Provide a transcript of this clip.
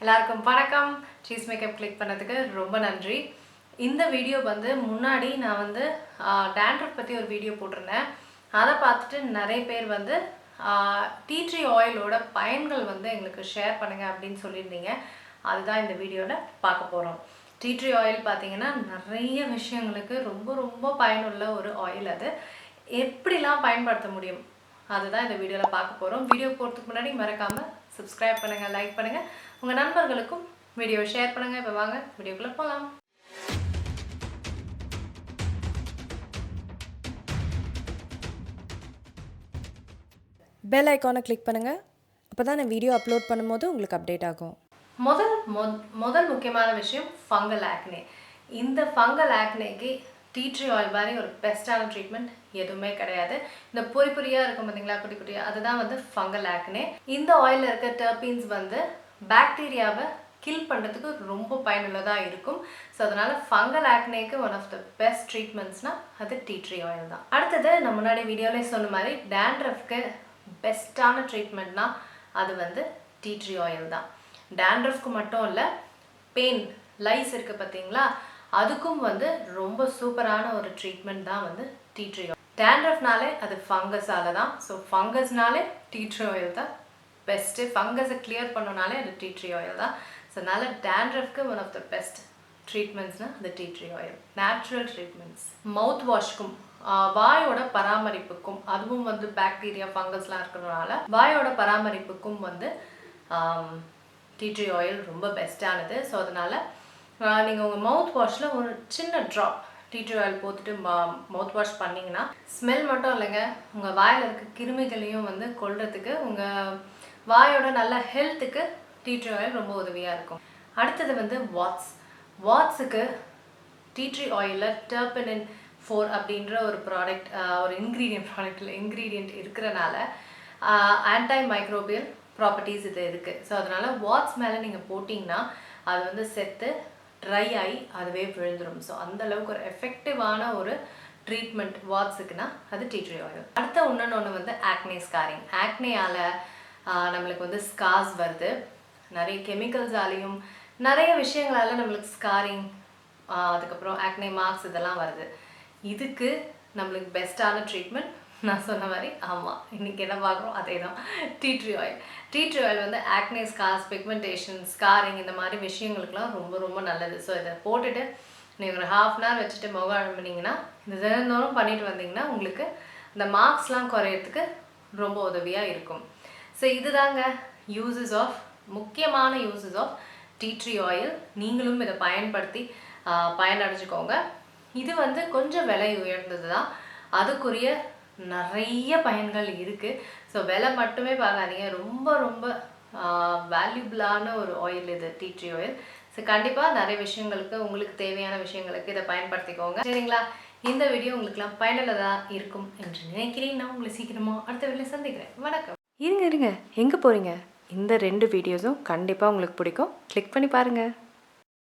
எல்லாருக்கும் வணக்கம். CheezzMakeup click பண்ணதுக்கு ரொம்ப நன்றி. இந்த வீடியோ வந்து முன்னாடி நான் வந்து dandruff பற்றி ஒரு வீடியோ போட்டிருந்தேன். அதை பார்த்துட்டு நிறைய பேர் வந்து டீ ட்ரீ ஆயிலோட பயன்கள் வந்து எங்களுக்கு ஷேர் பண்ணுங்கள் அப்படின்னு சொல்லியிருந்தீங்க. அதுதான் இந்த வீடியோவில் பார்க்க போகிறோம். டீ ட்ரீ ஆயில் பார்த்தீங்கன்னா நிறைய விஷயங்களுக்கு ரொம்ப ரொம்ப பயனுள்ள ஒரு ஆயில். அது எப்படிலாம் பயன்படுத்த முடியும் அதுதான் இந்த வீடியோவில் பார்க்க போகிறோம். வீடியோ போகிறதுக்கு முன்னாடி மறக்காமல் சப்ஸ்கிரைப் பண்ணுங்கள், லைக் பண்ணுங்கள், உங்கள் நண்பர்களுக்கும் வீடியோ ஷேர் பண்ணுங்கள். இப்போ வாங்க வீடியோக்குள்ளே போகலாம். பெல் ஐக்கானை கிளிக் பண்ணுங்கள். அப்போ தான் நான் வீடியோ அப்லோட் பண்ணும்போது உங்களுக்கு அப்டேட் ஆகும். முதல் முக்கியமான விஷயம் ஃபங்கல் ஆக்னே. இந்த ஃபங்கல் ஆக்னேக்கு டீ ட்ரீ ஆயில் மாதிரி ஒரு பெஸ்ட்டான ட்ரீட்மெண்ட் எதுவுமே கிடையாது. இந்த பொறியாக இருக்கும் பார்த்தீங்களா, குட்டி குட்டியாக, அதுதான் வந்து ஃபங்கல் ஆக்னே. இந்த ஆயிலில் இருக்க டர்பீன்ஸ் வந்து பாக்டீரியாவை கில் பண்ணுறதுக்கு ரொம்ப பயனுள்ளதாக இருக்கும். ஸோ அதனால் ஃபங்கல் ஆக்னேக்கு ஒன் ஆஃப் த பெஸ்ட் ட்ரீட்மெண்ட்ஸ்னால் அது டீ ட்ரீ ஆயில் தான். அடுத்தது நான் முன்னாடி வீடியோவிலே சொன்ன மாதிரி dandruffக்கு பெஸ்ட்டான ட்ரீட்மெண்ட்னா அது வந்து டீ ட்ரீ ஆயில் தான். dandruffக்கு மட்டும் இல்லை, பெயின் லைஸ் இருக்குது பார்த்தீங்களா, அதுக்கும் வந்து ரொம்ப சூப்பரான ஒரு ட்ரீட்மெண்ட் தான் வந்து டீ ட்ரீ ஆயில். dandruffனாலே அது ஃபங்கஸால தான். ஸோ ஃபங்கஸ்னாலே டீ ட்ரீ ஆயில் தான் பெஸ்ட்டு. ஃபங்கஸை கிளியர் பண்ணனாலே அது டீ ட்ரீ ஆயில் தான். ஸோ அதனால் dandruffக்கு ஒன் ஆஃப் த பெஸ்ட் ட்ரீட்மெண்ட்ஸ்னால் அது tea tree oil. Natural treatments. Mouth வாஷ்க்கும் வாயோட பராமரிப்புக்கும், அதுவும் வந்து பாக்டீரியா ஃபங்கஸ்லாம் இருக்கிறதுனால வாயோட பராமரிப்புக்கும் வந்து டீ ட்ரீ ஆயில் ரொம்ப பெஸ்ட்டானது. ஸோ அதனால் நீங்கள் உங்கள் மவுத் வாஷில் ஒரு சின்ன ட்ராப் டீ ட்ரீ ஆயில் போட்டுட்டு மவுத் வாஷ் பண்ணிங்கன்னா ஸ்மெல் மட்டும் இல்லைங்க, உங்கள் வாயில் இருக்க கிருமிகளையும் வந்து கொல்றதுக்கு, உங்கள் வாயோட நல்ல ஹெல்த்துக்கு டீ ட்ரீ ஆயில் ரொம்ப உதவியாக இருக்கும். அடுத்தது வந்து வாட்ஸுக்கு டீ ட்ரீ ஆயிலில் டர்பனின் 4 அப்படின்ற ஒரு ப்ராடக்ட், ஒரு இன்க்ரீடியண்ட் இருக்கிறனால ஆன்டை மைக்ரோபியல் ப்ராப்பர்ட்டிஸ் இது இருக்குது. ஸோ அதனால் வாட்ஸ் மேலே நீங்கள் போட்டிங்கன்னா அது வந்து செத்து ட்ரை ஆகி அதுவே விழுந்துடும். ஸோ அந்தளவுக்கு ஒரு எஃபெக்டிவான ஒரு ட்ரீட்மெண்ட் வாட்ஸுக்குன்னா அது டீ ட்ரீ ஆயில். அடுத்த ஒன்று வந்து ஆக்னே ஸ்காரிங். ஆக்னேயால் நம்மளுக்கு வந்து ஸ்கார்ஸ் வருது. நிறைய கெமிக்கல்ஸாலேயும் நிறைய விஷயங்களால் நம்மளுக்கு ஸ்காரிங், அதுக்கப்புறம் ஆக்னே மார்க்ஸ் இதெல்லாம் வருது. இதுக்கு நம்மளுக்கு பெஸ்ட்டான ட்ரீட்மெண்ட் நான் சொன்ன மாதிரி, ஆமாம், இன்றைக்கி என்ன பார்க்குறோம் அதே தான், tea tree oil. Tea tree oil வந்து ஆக்னே ஸ்கார்ஸ், பிக்மெண்டேஷன், ஸ்காரிங் இந்த மாதிரி விஷயங்களுக்குலாம் ரொம்ப ரொம்ப நல்லது. ஸோ இதை போட்டுட்டு நீங்கள் ஒரு ½ hour வச்சுட்டு முகம் அழும்பினீங்கன்னா, இந்த தினந்தோறும் பண்ணிட்டு வந்தீங்கன்னா உங்களுக்கு இந்த மார்க்ஸ்லாம் குறையிறதுக்கு ரொம்ப உதவியாக இருக்கும். ஸோ இதுதாங்க முக்கியமான uses of tea tree oil. நீங்களும் இதை பயன்படுத்தி பயனடைஞ்சுக்கோங்க. இது வந்து கொஞ்சம் விலை உயர்ந்தது தான், அதுக்குரிய நிறைய பயன்கள் இருக்குது. ஸோ விலை மட்டுமே பார்க்காதீங்க, ரொம்ப ரொம்ப வேல்யூபிளான ஒரு ஆயில் இது டீ ட்ரீ ஆயில். ஸோ கண்டிப்பாக நிறைய விஷயங்களுக்கு, உங்களுக்கு தேவையான விஷயங்களுக்கு இதை பயன்படுத்திக்கோங்க. சரிங்களா? இந்த வீடியோ உங்களுக்குலாம் பயனுள்ளதாக இருக்கும் என்று நினைக்கிறேன். நான் உங்களை சீக்கிரமாக அடுத்த வீடியோவில் சந்திக்கிறேன். வணக்கம். இருங்க எங்கே போகிறீங்க? இந்த 2 வீடியோஸும் கண்டிப்பாக உங்களுக்கு பிடிக்கும். கிளிக் பண்ணி பாருங்கள்.